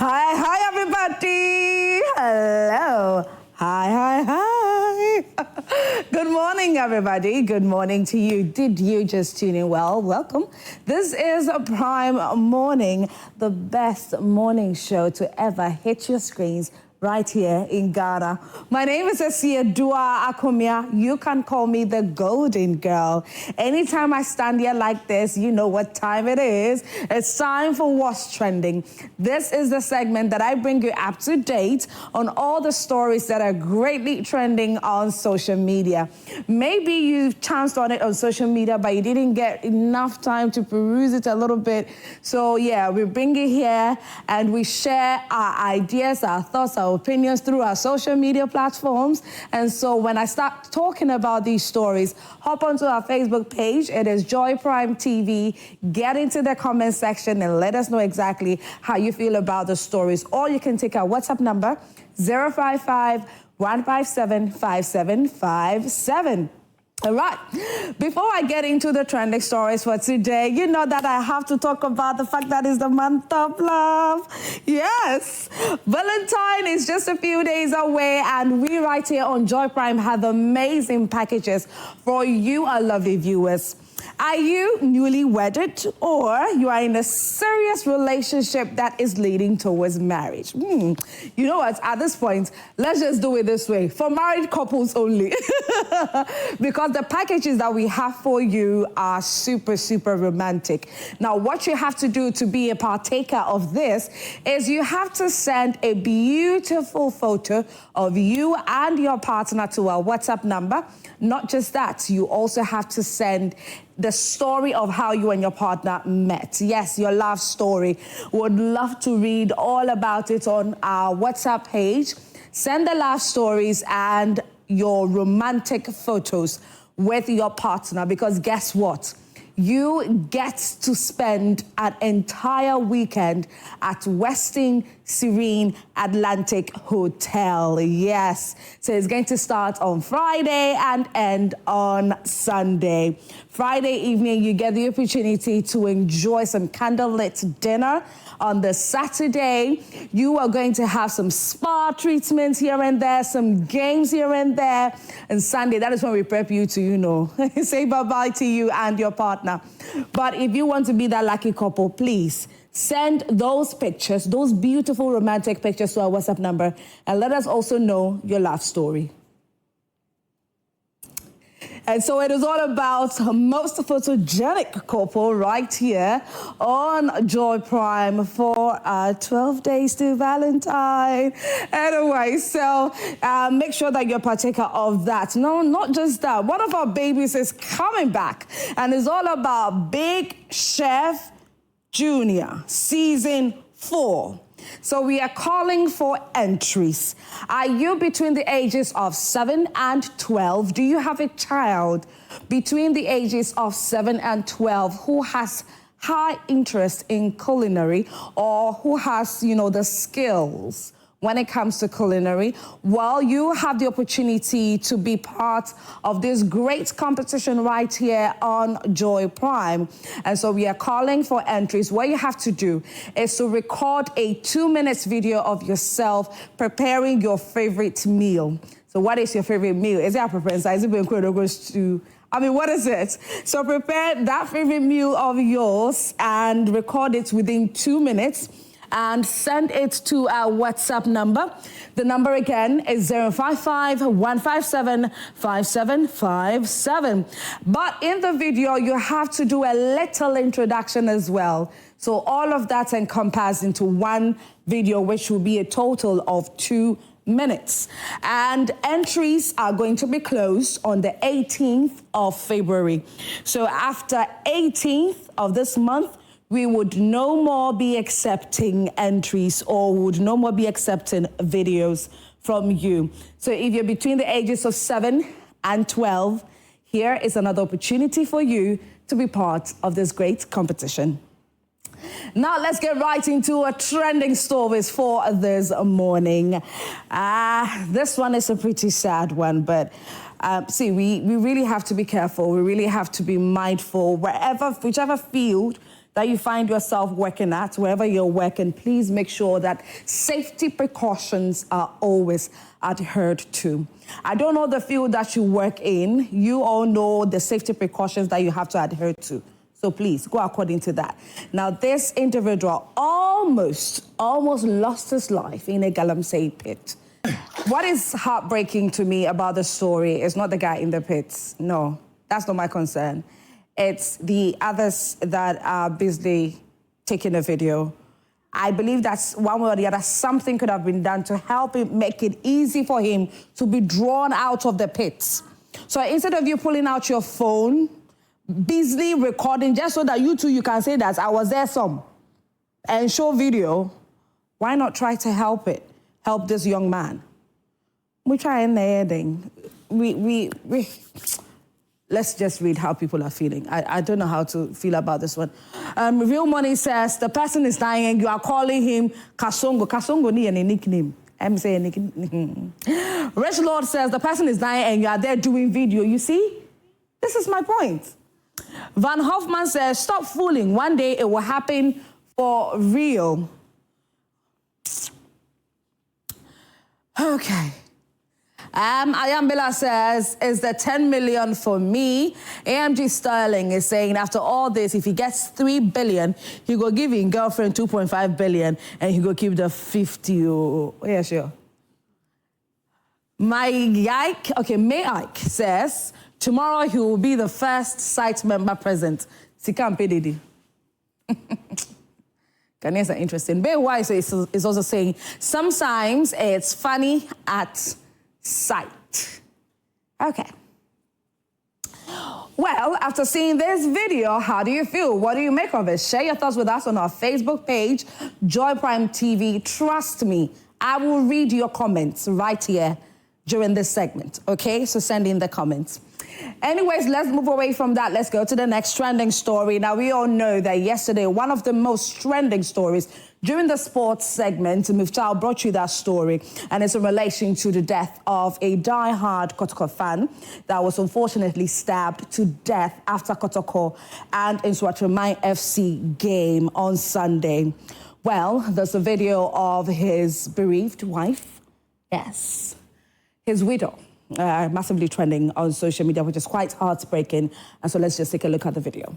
Hi, everybody. Hello. Hi. Good morning, everybody. Good morning to you. Did you just tune in? Well, welcome. This is a Prime Morning, the best morning show to ever hit your screens right here in Ghana. My name is Asia Dua Akomia. You can call me the Golden Girl. Anytime I stand here like this, you know what time it is. It's time for What's Trending. This is the segment that I bring you up to date on all the stories that are greatly trending on social media. Maybe you've chanced on it on social media, but you didn't get enough time to peruse it a little bit. So yeah, we bring it here and we share our ideas, our thoughts, our opinions through our social media platforms. And so when I start talking about these stories, hop onto our Facebook page. It is Joy Prime TV. Get into the comment section and let us know exactly how you feel about the stories. Or you can take our WhatsApp number, 055-157-5757. All right, before I get into the trending stories for today, you know that I have to talk about the fact that it's the month of love. Yes, Valentine is just a few days away, and we right here on Joy Prime have amazing packages for you, our lovely viewers. Are you newly wedded, or you are in a serious relationship that is leading towards marriage? You know what, at this point, let's just do it this way, for married couples only. Because the packages that we have for you are super, super romantic. Now, what you have to do to be a partaker of this is you have to send a beautiful photo of you and your partner to our WhatsApp number. Not just that, you also have to send the story of how you and your partner met. Yes, your love story. Would love to read all about it on our WhatsApp page. Send the love stories and your romantic photos with your partner, because guess what? You get to spend an entire weekend at Westin Serene Atlantic Hotel. Yes. So it's going to start on Friday and end on Sunday. Friday evening, you get the opportunity to enjoy some candlelit dinner. On the Saturday, you are going to have some spa treatments here and there, some games here and there. And Sunday, that is when we prep you to, you know, say bye-bye to you and your partner. But if you want to be that lucky couple, please send those pictures, those beautiful romantic pictures to our WhatsApp number, and let us also know your love story. And so it is all about most photogenic couple right here on Joy Prime for 12 days to Valentine. Anyway, so make sure that you're a partaker of that. No, not just that. One of our babies is coming back, and it's all about Big Chef Junior Season 4. So we are calling for entries. Are you between the ages of 7 and 12? Do you have a child between the ages of 7 and 12 who has high interest in culinary, or who has, you know, the skills when it comes to culinary? Well, you have the opportunity to be part of this great competition right here on Joy Prime. And so we are calling for entries. What you have to do is to record a 2-minute video of yourself preparing your favorite meal. So what is your favorite meal? Is it a preference? Is it stew? I mean, what is it? So prepare that favorite meal of yours and record it within 2 minutes. And send it to our WhatsApp number. The number again is 055-157-5757. But in the video, you have to do a little introduction as well. So all of that encompassed into one video, which will be a total of 2 minutes. And entries are going to be closed on the 18th of February. So after 18th of this month, we would no more be accepting entries, or would no more be accepting videos from you. So if you're between the ages of 7 and 12, here is another opportunity for you to be part of this great competition. Now let's get right into a trending stories for this morning. This one is a pretty sad one, but see, we really have to be careful. We really have to be mindful whichever field that you find yourself working at, wherever you're working, please make sure that safety precautions are always adhered to. I don't know the field that you work in. You all know the safety precautions that you have to adhere to. So please go according to that. Now, this individual almost lost his life in a Galamsey pit. What is heartbreaking to me about the story is not the guy in the pits. No, that's not my concern. It's the others that are busy taking a video. I believe that's one way or the other, something could have been done to help him, make it easy for him to be drawn out of the pits. So instead of you pulling out your phone, busily recording, just so that you can say that I was there and show video, why not try to help this young man? We try and heading. Let's just read how people are feeling. I don't know how to feel about this one. Real Money says, the person is dying and you are calling him Kasongo. Kasongo ni a nickname. I'm saying nickname. Rich Lord says, the person is dying and you are there doing video. You see? This is my point. Van Hoffman says, stop fooling. One day it will happen for real. Okay. Ayambela says, is the 10 million for me? AMG Sterling is saying, after all this, if he gets 3 billion, he will give his girlfriend 2.5 billion and he will keep the 50. Oh, yeah, sure. May Ike says, tomorrow he will be the first site member present. Sikam PDD. Ghanaians are interesting. Bay Wise is also saying, sometimes it's funny at sight. Okay. Well, after seeing this video, how do you feel? What do you make of it? Share your thoughts with us on our Facebook page, Joy Prime TV. Trust me, I will read your comments right here during this segment, okay? So send in the comments. Anyways, let's move away from that. Let's go to the next trending story. Now, we all know that yesterday, one of the most trending stories during the sports segment, Miftal brought you that story, and it's in relation to the death of a die-hard Kotoko fan that was unfortunately stabbed to death after Kotoko and Nswatramai FC game on Sunday. Well, there's a video of his bereaved wife, yes, his widow, massively trending on social media, which is quite heartbreaking. And so let's just take a look at the video.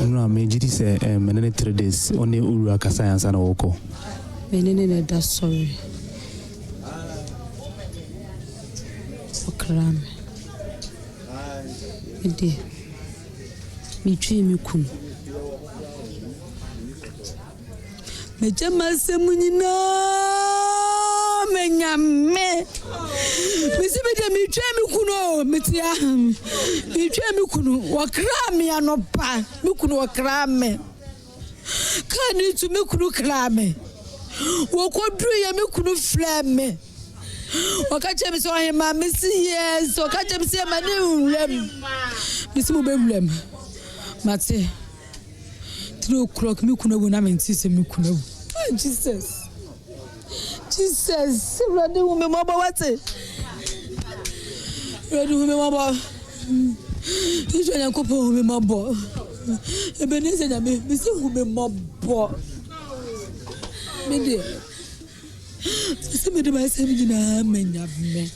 No, me jidi say menene 3 days only uru akasa yansa na woko. Menene da sorry. Okram. Ide. Mi twi mi kun. Me jama semunina menyame. Me se me de mi twi mi kuno metia. Mi twi mi kunu wakra me anopa. Mi kunu wakra me. Kani tu mi kunu kra me. Wokodru ye mi kunu flame. Wakache mi so hema mi si yes. Wakache mi si ma ni ulem. Mi si mo be ulem. Mate. 3 o'clock mi kunu na menti se mi kunu. Jesus. Jesus. Ready who me mama wate. Ready who me mama. Ijo nyankopo who me mama. Ebeneze na me si who me mama. Me de. Se me de ba se mi na menya me.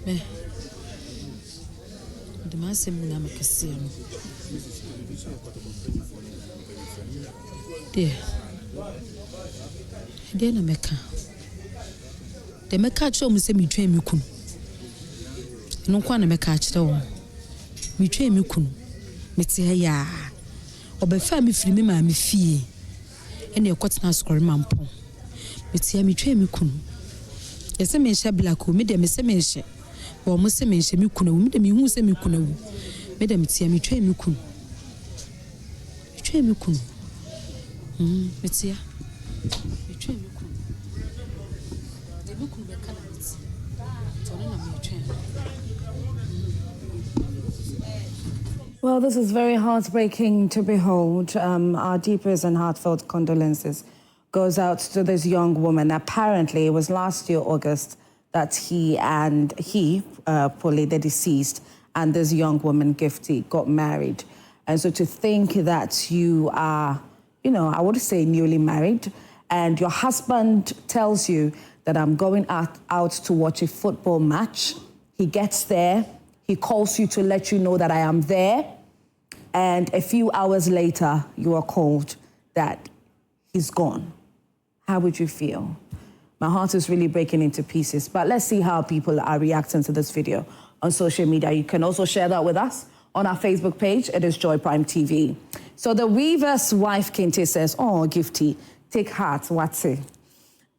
Me. De ma se mu na me kese no. De na meka. De meka cho mu se mi twa mi kun. No kwa na meka kire wo. Mi twa mi kun. Me te ya. Obefa mi firi mi ma mi fie. Ene ekotena skori mampo. Me te mi twa mi kun. Ese me hye black o me de me se me hye. Wo mo se me hye mi kun awu me de mi hu se mi kun awu. Me de me te mi twa mi kun. Mi twa mi kun. Metia. Me twa me kun. De me kun be kana meti. Well, this is very heartbreaking to behold. Our deepest and heartfelt condolences goes out to this young woman. Apparently, it was last year, August, that Polly, the deceased, and this young woman, Gifty, got married. And so to think that you are, I would say newly married, and your husband tells you that I'm going out to watch a football match. He gets there. He calls you to let you know that I am there. And a few hours later, you are called that he's gone. How would you feel? My heart is really breaking into pieces. But let's see how people are reacting to this video on social media. You can also share that with us on our Facebook page. It is Joy Prime TV. So the weaver's wife, Kinte, says, oh, Gifty, take heart, what's it?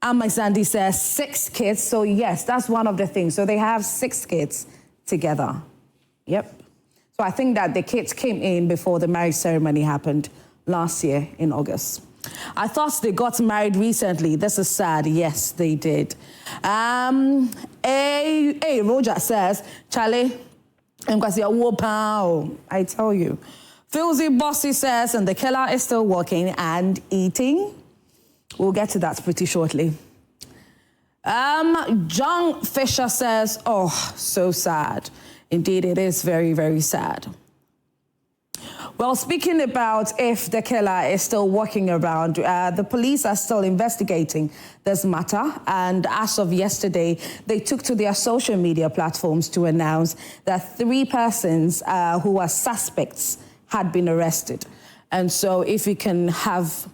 Amma Sandy says 6 kids. So yes, that's one of the things. So they have 6 kids together. Yep. So I think that the kids came in before the marriage ceremony happened last year in August. I thought they got married recently. This is sad. Yes, they did. Roger says, Charlie, I tell you. Filzy Bossy says, and the killer is still working and eating. We'll get to that pretty shortly. John Fisher says, oh, so sad. Indeed, it is very, very sad. Well, speaking about if the killer is still walking around, the police are still investigating this matter. And as of yesterday, they took to their social media platforms to announce that 3 persons who are suspects had been arrested. And so if we can have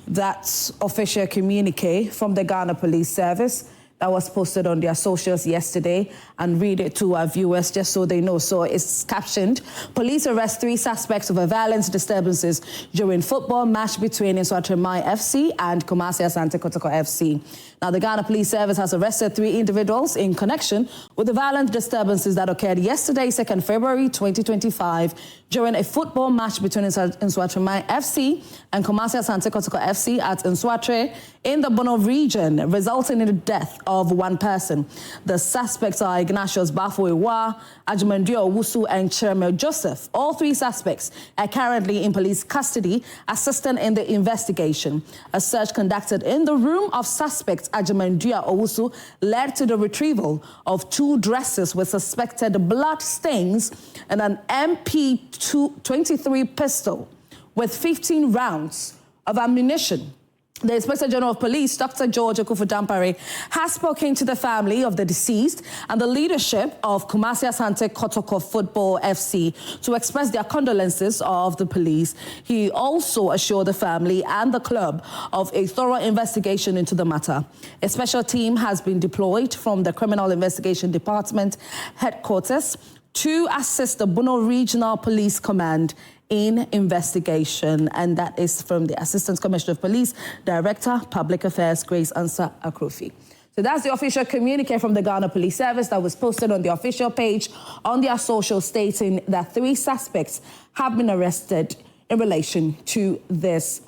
that official communique from the Ghana Police Service that was posted on their socials yesterday and read it to our viewers just so they know. So it's captioned, police arrest 3 suspects of a violent disturbances during football match between Nswatremai FC and Kumasi Asante Kotoko FC. Now, the Ghana Police Service has arrested 3 individuals in connection with the violent disturbances that occurred yesterday, 2nd February 2025, during a football match between Nswatremai FC and Kumasi Asante Kotoko FC at Nswatre in the Bono region, resulting in the death of 1 person. The suspects are Ignatius Bafoewa, Ajumandio Owusu, and Chermel Joseph. All 3 suspects are currently in police custody, assisting in the investigation. A search conducted in the room of suspects Ajumandio Owusu led to the retrieval of 2 dresses with suspected blood stains and an MP23 pistol with 15 rounds of ammunition. The Inspector General of Police, Dr. George Okufu-Dampare, has spoken to the family of the deceased and the leadership of Kumasi Asante Kotoko Football FC to express their condolences of the police. He also assured the family and the club of a thorough investigation into the matter. A special team has been deployed from the Criminal Investigation Department headquarters to assist the Bono Regional Police Command in investigation, and that is from the Assistant Commissioner of Police, Director, Public Affairs, Grace Ansa Akrofi. So that's the official communique from the Ghana Police Service that was posted on the official page on their social, stating that 3 suspects have been arrested in relation to this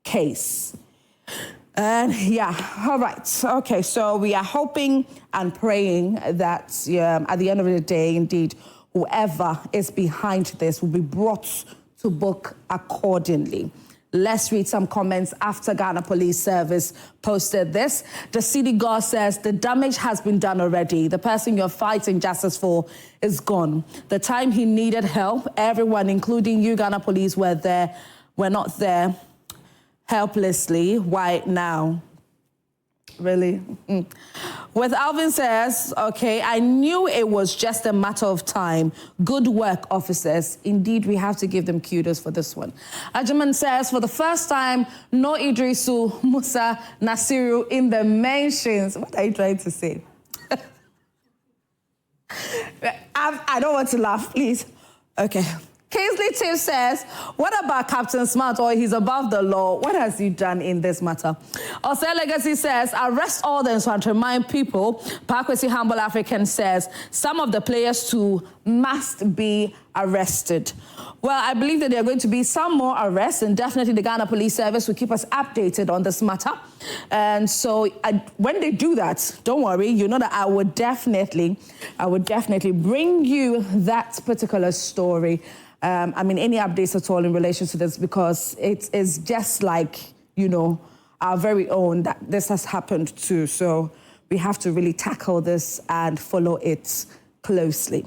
case. And yeah, all right. Okay, so we are hoping and praying that at the end of the day, indeed, whoever is behind this will be brought to book accordingly. Let's read some comments after Ghana Police Service posted this. The city god says, the damage has been done already. The person you're fighting justice for is gone. The time he needed help, everyone, including you, Ghana Police, were not there helplessly. Why now? Really? With Alvin says, okay, I knew it was just a matter of time. Good work, officers. Indeed, we have to give them kudos for this one. Ajuman says, for the first time, no Idrisu, Musa, Nasiru in the mentions. What are you trying to say? I don't want to laugh, please. Okay. Kingsley Tiff says, what about Captain Smart, or he's above the law? What has he done in this matter? Ose Legacy says, arrest all the Nswantremine people. Parkwesi Humble African says, some of the players too must be arrested. Well, I believe that there are going to be some more arrests, and definitely the Ghana Police Service will keep us updated on this matter. And so when they do that, don't worry, you know that I would definitely bring you that particular story. I mean, any updates at all in relation to this, because it is just like, you know, our very own that this has happened to. So we have to really tackle this and follow it closely.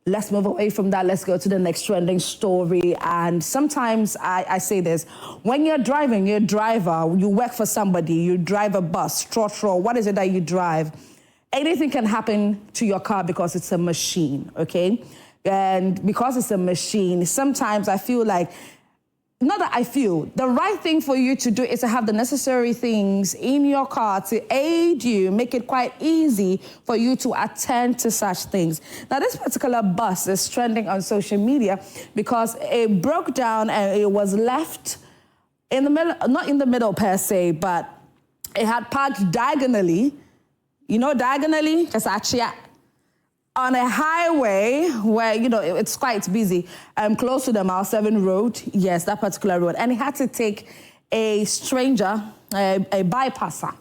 Let's move away from that. Let's go to the next trending story. And sometimes I say this, when you're driving, you're a driver, you work for somebody, you drive a bus, trotro, what is it that you drive? Anything can happen to your car because it's a machine, okay? And because it's a machine, sometimes I feel like, not that I feel, the right thing for you to do is to have the necessary things in your car to aid you, make it quite easy for you to attend to such things. Now, this particular bus is trending on social media because it broke down and it was left in the middle, not in the middle per se, but it had parked diagonally, you know, diagonally, just actually on a highway where, you know, it's quite busy, close to the Mile 7 road, yes, that particular road. And he had to take a stranger, a bypasser,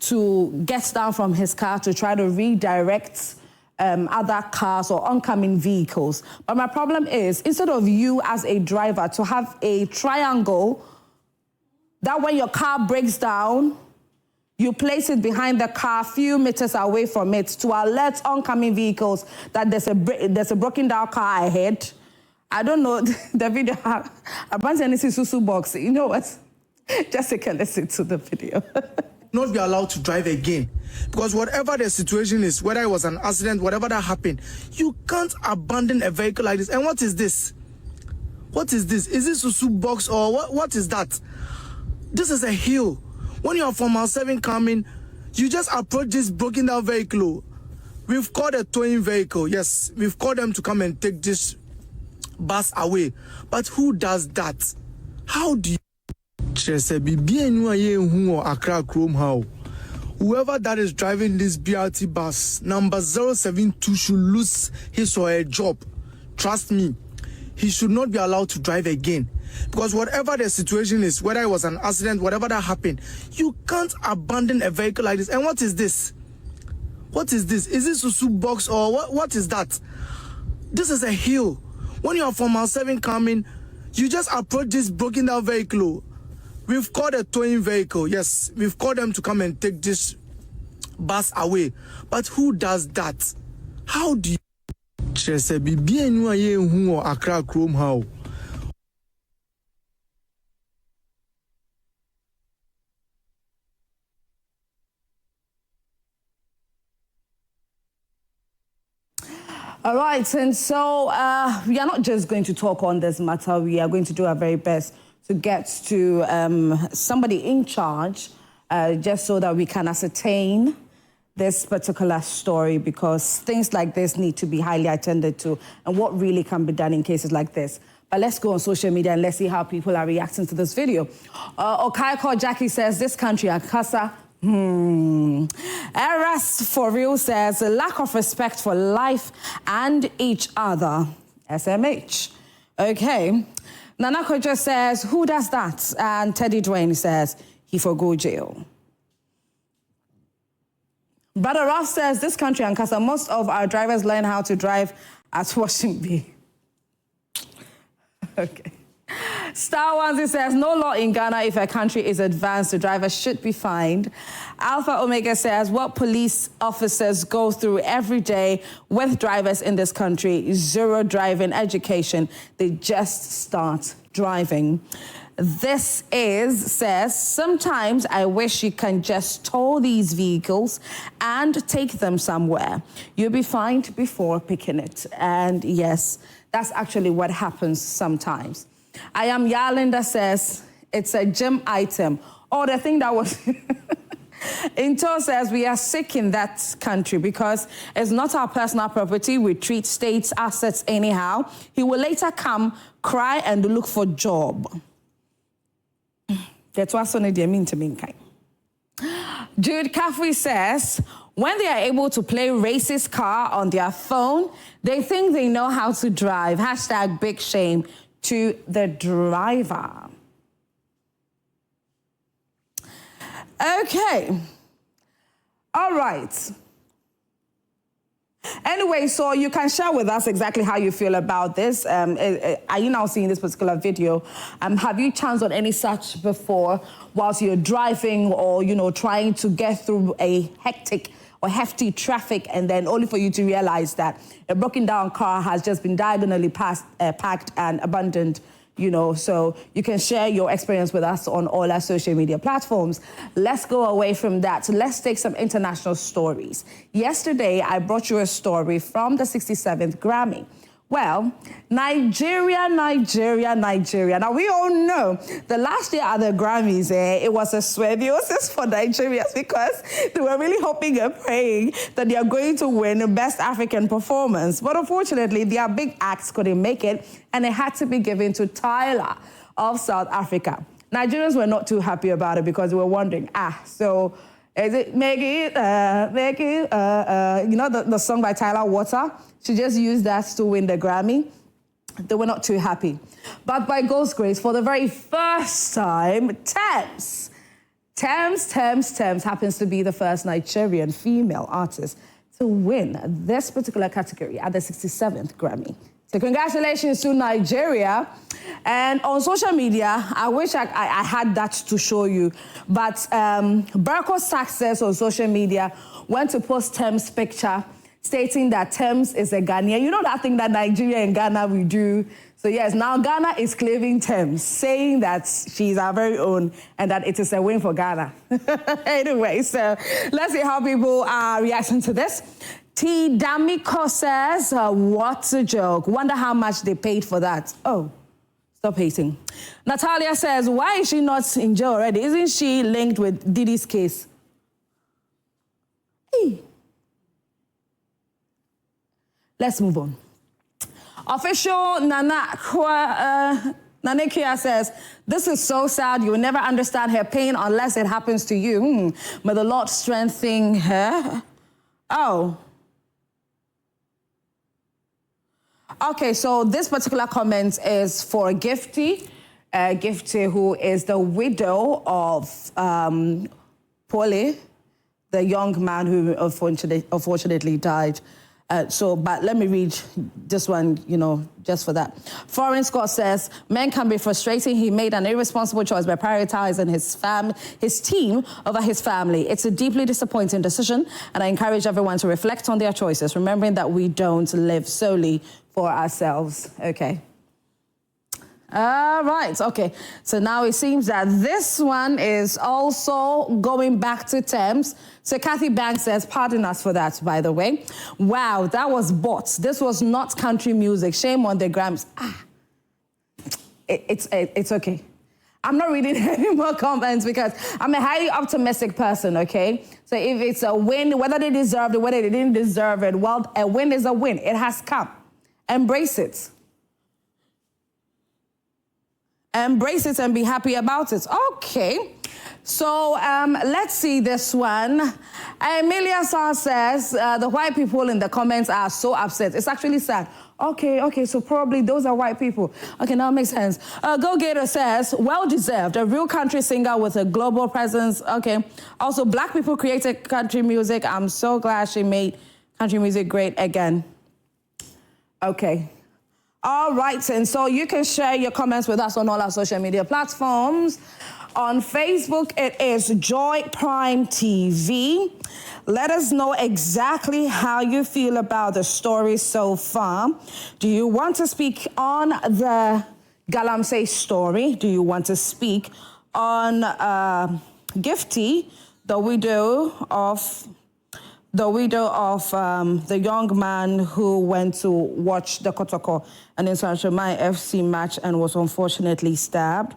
to get down from his car to try to redirect other cars or oncoming vehicles. But my problem is, instead of you as a driver to have a triangle that when your car breaks down, you place it behind the car, a few meters away from it, to alert oncoming vehicles that there's a broken down car ahead. I don't know the video. A bunch of Susu box. You know what? Just take a listen to the video. Not be allowed to drive again, because whatever the situation is, whether it was an accident, whatever that happened, you can't abandon a vehicle like this. And what is this? What is this? Is this Susu box or what is that? This is a hill. When you are from Mile 7 coming, you just approach this broken down vehicle. We've called a towing vehicle. Yes, we've called them to come and take this bus away. But who does that? How do you? Whoever that is driving this BRT bus, number 072, should lose his or her job. Trust me, he should not be allowed to drive again. Because whatever the situation is, whether it was an accident, whatever that happened, you can't abandon a vehicle like this. And what is this? What is this? Is this Susu box or what is that? This is a hill. When you are from Mile 7 coming, you just approach this broken down vehicle. We've called a towing vehicle. Yes, we've called them to come and take this bus away. But who does that? How do you? All right, and so we are not just going to talk on this matter. We are going to do our very best to get to somebody in charge, just so that we can ascertain this particular story, because things like this need to be highly attended to, and what really can be done in cases like this. But let's go on social media and let's see how people are reacting to this video. Okaiko Jackie says, this country, Akasa, Eras for real says, a lack of respect for life and each other. SMH. Okay. Nana Kojo says, who does that? And Teddy Dwayne says, he for go jail. Brother Ross says, this country, Ankasa, most of our drivers learn how to drive at Washington. Okay. Star Onesie says, no law in Ghana if a country is advanced, the driver should be fined. Alpha Omega says, what police officers go through every day with drivers in this country, zero driving education. They just start driving. This says, sometimes I wish you can just tow these vehicles and take them somewhere. You'll be fined before picking it. And yes, that's actually what happens sometimes. I am Yalinda says, it's a gym item. Oh, the thing that was, Into says we are sick in that country because it's not our personal property. We treat states' assets anyhow. He will later come, cry, and look for job. That's what's on the mean to me. Jude Caffrey says, when they are able to play racist car on their phone, they think they know how to drive. Hashtag big shame to the driver. Okay. All right. Anyway, so you can share with us exactly how you feel about this. Are you now seeing this particular video? Have you chanced on any such before whilst you're driving or, you know, trying to get through a hectic or hefty traffic and then only for you to realize that a broken down car has just been diagonally packed and abandoned? You know, so you can share your experience with us on all our social media platforms. Let's go away from that. Let's take some international stories. Yesterday, I brought you a story from the 67th Grammy. Well, Nigeria. Now, we all know the last year at the Grammys, it was a sweatiosis for Nigerians because they were really hoping and praying that they are going to win Best African Performance. But unfortunately, their big acts couldn't make it, and it had to be given to Tyler of South Africa. Nigerians were not too happy about it because they were wondering, so is it make it, you know, the song by Tyler Water? She just used that to win the Grammy. They were not too happy. But by God's grace, for the very first time, Tems happens to be the first Nigerian female artist to win this particular category at the 67th Grammy. So congratulations to Nigeria. And on social media, I wish I had that to show you, but Berko's success on social media went to post Tems' picture, stating that Tems is a Ghanaian. You know that thing that Nigeria and Ghana we do? So yes, now Ghana is claiming Tems, saying that she's our very own and that it is a win for Ghana. Anyway, so let's see how people are reacting to this. T. Damiko says, what a joke. Wonder how much they paid for that. Oh, stop hating. Natalia says, why is she not in jail already? Isn't she linked with Diddy's case? Hey. Let's move on. Official Nanekia says, this is so sad. You will never understand her pain unless it happens to you. May the Lord strengthen her. Oh. Okay, so this particular comment is for Gifty. Gifty, who is the widow of Pole, the young man who unfortunately died. But let me read this one, you know, just for that. Foreign Scott says, men can be frustrating. He made an irresponsible choice by prioritizing his team over his family. It's a deeply disappointing decision, and I encourage everyone to reflect on their choices, remembering that we don't live solely for ourselves. Okay. All right, okay. So now it seems that this one is also going back to Tems. So Kathy Banks says, pardon us for that, by the way. Wow, that was bots. This was not country music. Shame on the Grams. It's okay. I'm not reading any more comments because I'm a highly optimistic person, okay? So if it's a win, whether they deserved it, whether they didn't deserve it, well, a win is a win. It has come. Embrace it. Embrace it and be happy about it. Okay. So let's see this one. Emilia Sa says, the white people in the comments are so upset. It's actually sad. Okay, so probably those are white people. Okay, now it makes sense. Go Gator says, well-deserved, a real country singer with a global presence. Okay. Also, black people created country music. I'm so glad she made country music great again. Okay. All right, and so you can share your comments with us on all our social media platforms. On Facebook, it is Joy Prime TV. Let us know exactly how you feel about the story so far. Do you want to speak on the Galamsey story? Do you want to speak on Gifty, the widow of the young man who went to watch the Kotoko and Inter FC match and was unfortunately stabbed?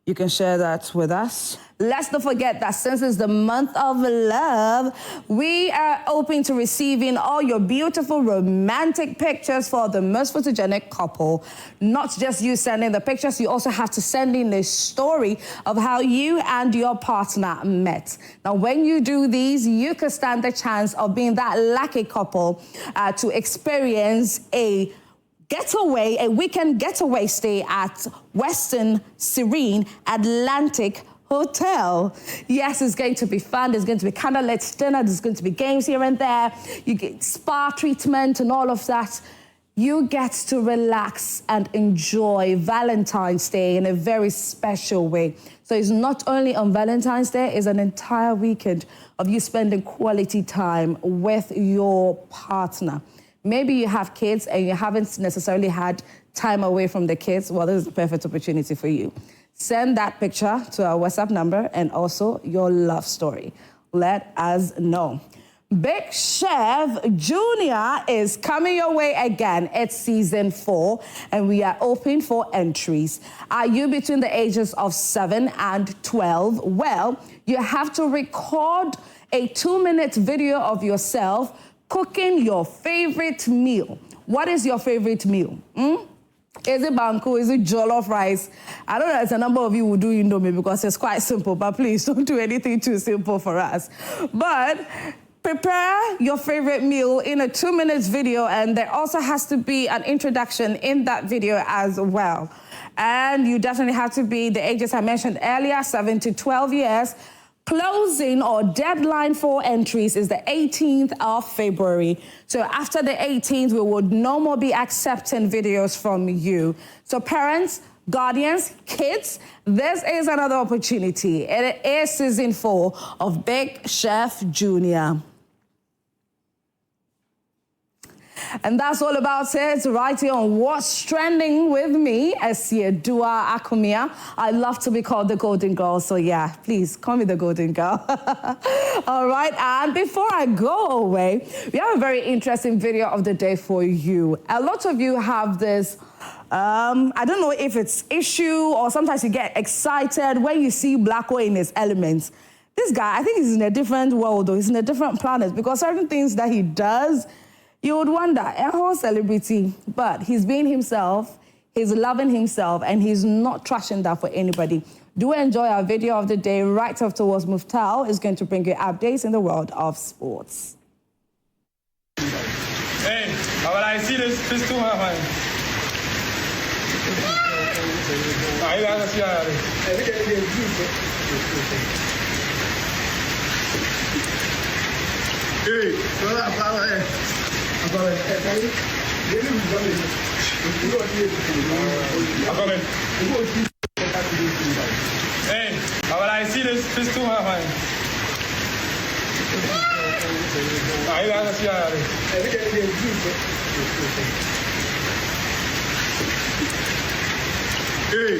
you can share that with us. Let's not forget that since it's the month of love, we are open to receiving all your beautiful romantic pictures for the most photogenic couple. Not just you sending the pictures, you also have to send in a story of how you and your partner met. Now, when you do these, you can stand the chance of being that lucky couple to experience a weekend getaway stay at Western Serene Atlantic Hotel. Yes, it's going to be fun. There's going to be candlelit dinner. There's going to be games here and there. You get spa treatment and all of that. You get to relax and enjoy Valentine's Day in a very special way. So it's not only on Valentine's Day, it's an entire weekend of you spending quality time with your partner. Maybe you have kids and you haven't necessarily had time away from the kids. Well, this is the perfect opportunity for you. Send that picture to our WhatsApp number and also your love story. Let us know. Big Chef Junior is coming your way again. It's season 4 and we are open for entries. Are you between the ages of 7 and 12? Well, you have to record a 2-minute video of yourself cooking your favorite meal. What is your favorite meal? Is it banku? Is it jollof rice? I don't know, there's a number of you who do Indomie because it's quite simple, but please don't do anything too simple for us. But prepare your favorite meal in a 2-minute video, and there also has to be an introduction in that video as well. And you definitely have to be the ages I mentioned earlier, 7 to 12 years. Closing or deadline for entries is the 18th of February. So after the 18th, we would no more be accepting videos from you. So parents, guardians, kids, this is another opportunity. It is season 4 of Big Chef Junior. And that's all about it right here on What's Trending with me, Esiedua Akumia. I love to be called the Golden Girl, so yeah, please call me the Golden Girl. All right, and before I go away, we have a very interesting video of the day for you. A lot of you have this, I don't know if it's issue or sometimes you get excited when you see Blacko in his elements. This guy, I think he's in a different world, or he's in a different planet, because certain things that he does, you would wonder, a whole celebrity, but he's being himself, he's loving himself, and he's not trashing that for anybody. Do enjoy our video of the day right afterwards. Muftal is going to bring you updates in the world of sports. Hey, when I see this too high. Hey, Hey, when I see this too high. Hey,